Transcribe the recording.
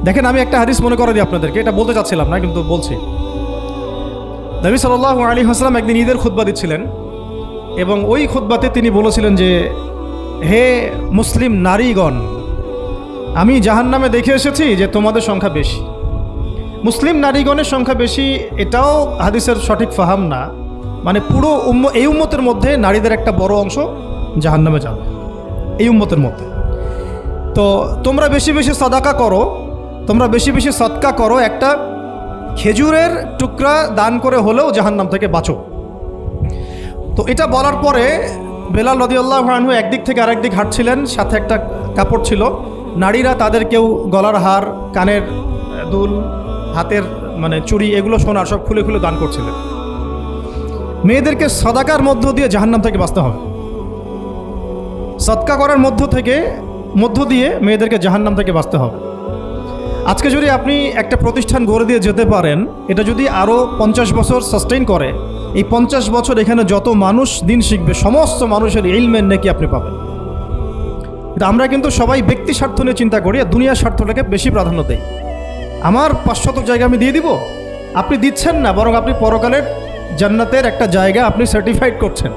দেখেন, আমি একটা হাদিস মনে করে দিই আপনাদেরকে, এটা বলতে চাচ্ছিলাম না কিন্তু বলছি। নবী সাল্লাল্লাহু আলাইহি ওয়াসাল্লাম একদিন ঈদের খুতবা দিচ্ছিলেন এবং ওই খুতবাতে তিনি বলেছিলেন যে, হে মুসলিম নারীগণ, আমি জাহান্নামে দেখে এসেছি যে তোমাদের সংখ্যা বেশি। মুসলিম নারীগণের সংখ্যা বেশি এটাও হাদিসের সঠিক ফাহাম না, মানে পুরো এই উম্মতের মধ্যে নারীদের একটা বড় অংশ জাহান্নামে যাবে এই উম্মতের মধ্যে। তো তোমরা বেশি বেশি সাদাকা করো, তোমরা বেশি বেশি সদকা করো, একটা খেজুরের টুকরা দান করে হলেও জাহান্নাম থেকে বাঁচো। তো এটা বলার পরে বেলাল রাদিয়াল্লাহু আনহু একদিক থেকে আরেক দিক হাঁটছিলেন, সাথে একটা কাপড় ছিল। নারীরা তাদের কেউ গলার হার, কানের দুল, হাতের মানে চুড়ি, এগুলো সোনার সব খুলে খুলে দান করছিলেন। মেয়েদেরকে সদাকার মধ্য দিয়ে জাহান্নাম থেকে বাঁচতে হবে। সদকা করার মধ্য দিয়ে মেয়েদেরকে জাহান্নাম থেকে বাঁচতে হবে। আজকে যদি আপনি একটা প্রতিষ্ঠান গড়ে দিয়ে যেতে পারেন, এটা যদি আরও 50 বছর সাস্টেইন করে, এই 50 বছর এখানে যত মানুষ দিন শিখবে, সমস্ত মানুষের ইলমের নেকি আপনি পাবেন। কিন্তু আমরা কিন্তু সবাই ব্যক্তি স্বার্থ নিয়ে চিন্তা করি আর দুনিয়ার স্বার্থটাকে বেশি প্রাধান্য দেই। আমার 500 জায়গা আমি দিয়ে দিব, আপনি দিচ্ছেন না, বরং আপনি পরকালের জান্নাতের একটা জায়গা আপনি সার্টিফাইড করছেন।